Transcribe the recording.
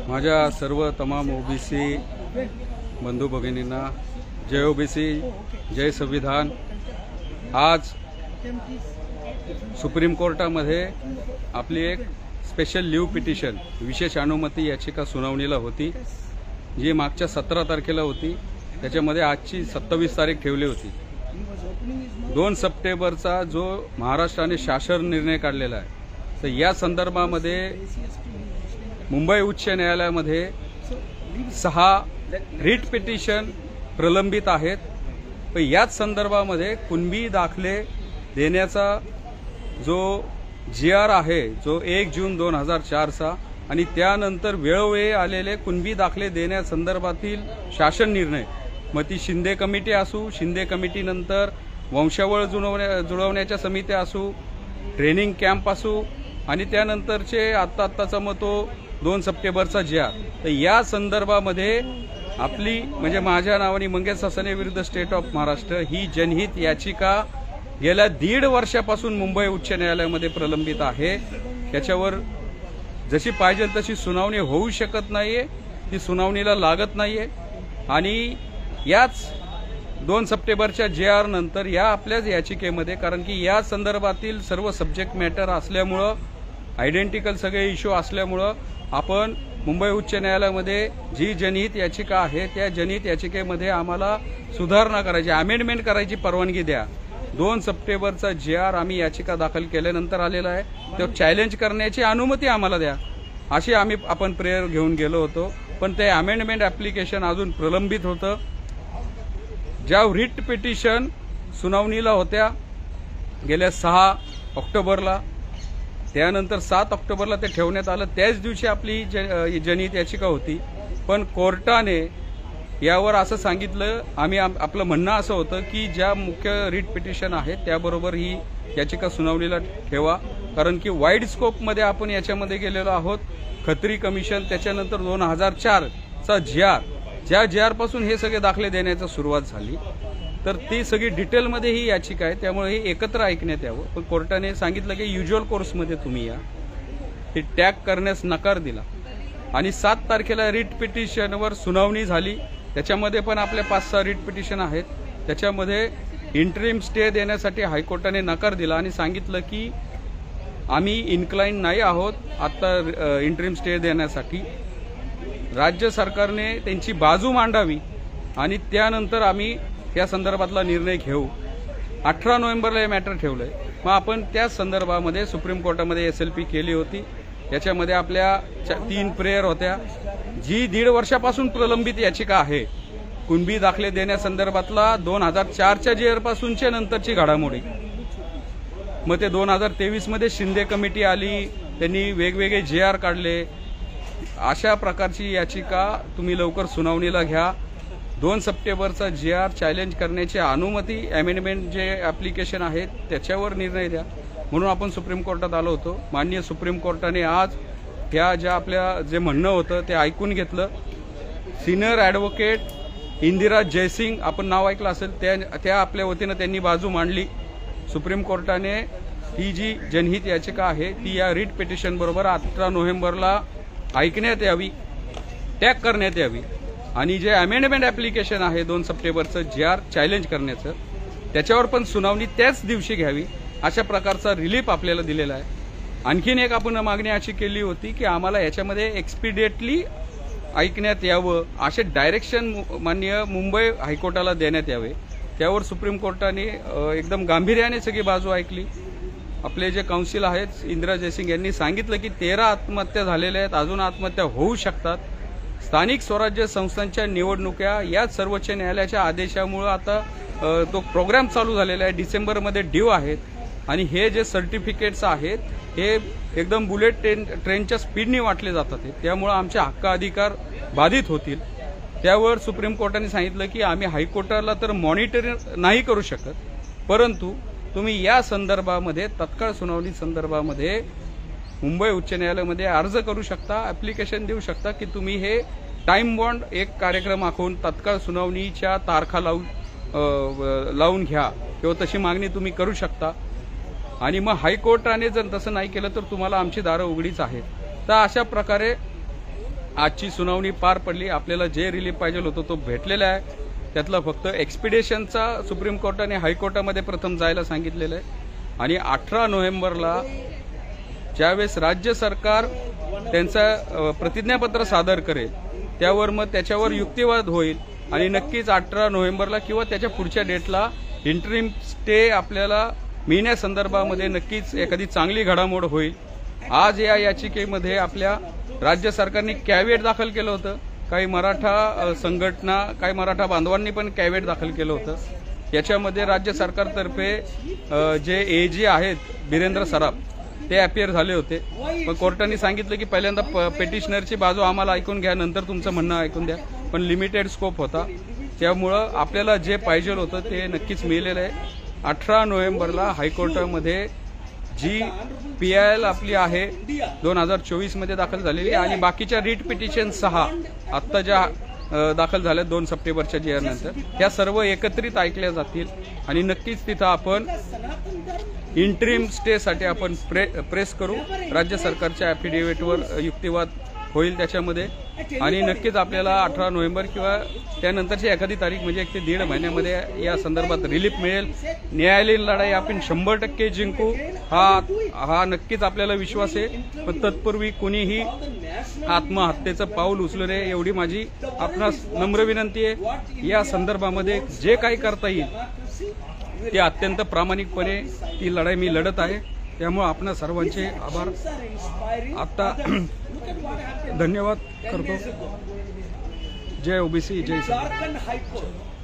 माझ्या सर्व तमाम ओबीसी बंधू भगिनींना जय ओबीसी, जय संविधान। आज सुप्रीम कोर्टामध्ये आपली एक स्पेशल लीव पिटिशन विशेष अनुमती याचिका सुनावणीला होती, जी मागच्या 17 तारखेला होती। त्याच्यामध्ये आजची 27 तारीख ठेवली होती। 2 सप्टेंबरचा जो महाराष्ट्राने शासन निर्णय काढलेला आहे, तर या संदर्भामध्ये मुंबई उच्च न्यायालयामध्ये 6 रिट पिटिशन प्रलंबित आहेत। तर याच संदर्भामध्ये कुणबी दाखले देण्याचा जो GR आहे, जो 1 जून 2004चा, आणि त्यानंतर वेळोवेळी आलेले कुणबी दाखले देण्यासंदर्भातील शासन निर्णय, मग ती शिंदे कमिटी असू, शिंदे कमिटीनंतर वंशावळ जुळवण्याच्या समित्या असू, ट्रेनिंग कॅम्प असू, आणि त्यानंतरचे आत्ताचा मग तो 2 सप्टेंबरचा GR, तर या संदर्भामध्ये आपली म्हणजे माझ्या नावाने मंगेश सासने विरुद्ध स्टेट ऑफ महाराष्ट्र ही जनहित याचिका गेल्या 1.5 वर्षापासून मुंबई उच्च न्यायालयामध्ये प्रलंबित आहे। त्याच्यावर जशी पाहिजे तशी सुनावणी होऊ शकत नाहीये, ती सुनावणीला लागत नाहीये। आणि याच 2 सप्टेंबरच्या GR नंतर या आपल्याच याचिकेमध्ये, कारण की या संदर्भातील सर्व सब्जेक्ट मॅटर असल्यामुळं, आयडेंटिकल सगळे इश्यू असल्यामुळं, आपण मुंबई उच्च न्यायालयामध्ये जी जनहित याचिका आहे त्या जनहित याचिकेमध्ये आम्हाला सुधारणा करायची, अमेंडमेंट करायची परवानगी द्या। 2 सप्टेंबरचा GR आम्ही याचिका दाखल केल्यानंतर आलेला आहे, तो चॅलेंज करण्याची अनुमती आम्हाला द्या, अशी आपण प्रेयर घेऊन गेलो होतो। पण ते अमेंडमेंट ॲप्लिकेशन अजून प्रलंबित होतं। ज्या रिट पिटिशन सुनावणीला होत्या गेल्या 6 ऑक्टोबरला, त्यानंतर 7 ऑक्टोबरला ते ठेवण्यात आलं। त्याच दिवशी आपली जनहित याचिका होती, पण कोर्टाने यावर असं सांगितलं, आपलं म्हणणं असं होतं की ज्या मुख्य रिट पिटिशन आहेत त्याबरोबर ही याचिका सुनावणीला ठेवा, कारण की वाईड स्कोपमध्ये आपण याच्यामध्ये गेलेलो आहोत। खत्री कमिशन, त्याच्यानंतर 2004चा GR, ज्या GR पासून हे सगळे दाखले देण्याची सुरुवात झाली, तर ती सगळी डिटेलमध्ये ही याचिका आहे, त्यामुळे ही एकत्र ऐकण्यात यावं। पण कोर्टाने सांगितलं की युज्युअल कोर्समध्ये तुम्ही या, ही टॅग करण्यास नकार दिला। आणि 7 तारखेला रिट पिटिशनवर सुनावणी झाली, त्याच्यामध्ये पण आपल्या 5-6 रिट पिटिशन आहेत। त्याच्यामध्ये इंटरिम स्टे देण्यासाठी हायकोर्टाने नकार दिला आणि सांगितलं की आम्ही इन्क्लाइन नाही आहोत आता इंटरिम स्टे देण्यासाठी। राज्य सरकारने त्यांची बाजू मांडावी आणि त्यानंतर आम्ही या संदर्भातला निर्णय घेऊ। 18 नोव्हेंबरला हे मॅटर ठेवलंय। मग आपण त्याच संदर्भामध्ये सुप्रीम कोर्टामध्ये SLP केली होती। याच्यामध्ये आपल्या 3 प्रेयर होत्या। जी 1.5 वर्षापासून प्रलंबित याचिका आहे, कुणबी दाखले देण्यासंदर्भातला 2004च्या GR पासूनच्या नंतरची घडामोडी, मग ते 2023 मध्ये शिंदे कमिटी आली, त्यांनी वेगवेगळे GR काढले। अशा प्रकारची याचिका तुम्ही लवकर सुनावणीला घ्या। 2 सप्टेंबरचा GR चॅलेंज करण्याची अनुमती, अमेंडमेंट जे ॲप्लिकेशन आहेत त्याच्यावर निर्णय द्या, म्हणून आपण सुप्रीम कोर्टात आलो होतो। माननीय सुप्रीम कोर्टाने आज ह्या ज्या आपल्या जे म्हणणं होतं ते ऐकून घेतलं। सिनियर ॲडव्होकेट इंदिरा जयसिंग, आपण नाव ऐकलं असेल, त्या आपल्या वतीनं त्यांनी बाजू मांडली। सुप्रीम कोर्टाने ही जी जनहित याचिका आहे ती या रिट पिटिशन बरोबर 18 नोव्हेंबरला ऐकण्यात यावी, टॅग करण्यात यावी, आणि जे अमेंडमेंट ॲप्लिकेशन आहे 2 सप्टेंबरचं GR चॅलेंज करण्याचं, त्याच्यावर पण सुनावणी त्याच दिवशी घ्यावी, अशा प्रकारचा रिलीफ आपल्याला दिलेला आहे। आणखीन एक आपण मागणी अशी केली होती की आम्हाला याच्यामध्ये एक्सपिडिएटली ऐकण्यात यावं, असे डायरेक्शन माननीय मुंबई हायकोर्टाला देण्यात यावे। त्यावर सुप्रीम कोर्टाने एकदम गांभीर्याने सगळी बाजू ऐकली। आपले जे काउन्सिल आहेत इंदिरा जयसिंग यांनी सांगितलं की 13 आत्महत्या झालेल्या आहेत, अजून आत्महत्या होऊ शकतात। स्थानिक स्वराज्य संस्थांच्या निवडणुका या सर्वोच्च न्यायालयाच्या आदेशामुळे आता तो प्रोग्राम चालू झालेला आहे, डिसेंबरमध्ये ड्यू आहेत, आणि हे जे सर्टिफिकेट्स आहेत हे एकदम बुलेट ट्रेनच्या स्पीडने वाटले जातात, त्यामुळे आमचे हक्क अधिकार बाधित होतील। त्यावर सुप्रीम कोर्टाने सांगितलं की आम्ही हायकोर्टाला तर मॉनिटरिंग नाही करू शकत, परंतु तुम्ही या संदर्भामध्ये तत्काळ सुनावणी संदर्भामध्ये मुंबई उच्च न्यायालयामध्ये अर्ज करू शकता, ॲप्लिकेशन देऊ शकता की तुम्ही हे टाइम बॉन्ड एक कार्यक्रम आखून तत्काळ सुनावणीच्या तारखा लावून घ्या, किंवा तशी मागणी तुम्ही करू शकता। आणि मग हायकोर्टाने जर तसं नाही केलं तर तुम्हाला आमची दारं उघडीच आहेत। तर अशा प्रकारे आजची सुनावणी पार पडली. आपल्याला जे रिलीफ पाहिजे होतं तो भेटलेला आहे. त्यातलं फक्त एक्सपिडिशनचा सुप्रीम कोर्टाने हायकोर्टामध्ये प्रथम जायला सांगितलेलं आहे आणि 18 नोव्हेंबरला ज्यावेळेस राज्य सरकार त्यांचं प्रतिज्ञापत्र सादर करेल त्यावर मग त्याच्यावर युक्तिवाद होईल आणि नक्कीच 18 नोव्हेंबरला किंवा त्याच्या पुढच्या डेटला इंटरिम स्टे आपल्याला मिळण्यासंदर्भामध्ये नक्कीच एखादी चांगली घडामोड होईल. आज या याचिकेमध्ये आपल्या राज्य सरकारने कॅव्हेट दाखल केलं होतं. काही मराठा संघटना, काही मराठा बांधवांनी पण कॅव्हेट दाखल केलं होतं. याच्यामध्ये राज्य सरकारतर्फे जे एजी आहेत बिरेंद्र सराफ ते अपियर झाले होते. पण कोर्टाने सांगितलं की पहिल्यांदा पेटिशनरची बाजू आम्हाला ऐकून घ्या, नंतर तुमचं म्हणणं ऐकून द्या. पण लिमिटेड स्कोप होता, त्यामुळं आपल्याला जे पाहिजे होतं ते नक्कीच मिळालेलं आहे. 18 नोव्हेंबरला हायकोर्टामध्ये जी PIL आपली आहे 2024 मध्ये दाखल झालेली आणि बाकीच्या रिट पिटिशन 6 आत्ता ज्या दाखल झाल्या 2 सप्टेंबरच्या GR नंतर ह्या सर्व एकत्रित ऐकल्या जातील आणि नक्कीच तिथं आपण इंटरिम स्टेसाठी आपण प्रेस करू. राज्य सरकारच्या ॲफिडेव्हिटवर युक्तिवाद होईल त्याच्यामध्ये आणि नक्कीच आपल्याला 18 नोव्हेंबर किंवा त्यानंतरची एखादी तारीख म्हणजे 1 ते 1.5 महिन्यामध्ये या संदर्भात रिलीफ मिळेल. न्यायालयीन लढाई आपण 100% जिंकू हा नक्कीच आपल्याला विश्वास आहे. पण तत्पूर्वी कुणीही आत्महत्येचं पाऊल उचलू नये एवढी माझी आपणास नम्र विनंती आहे. या संदर्भामध्ये जे काही करता येईल ते अत्यंत प्रामाणिकपणे ती लढाई मी लढत आहे. त्यामुळे आपणा सर्वांचे आभार. आता धन्यवाद करतो. जय ओबीसी, जय सरकार.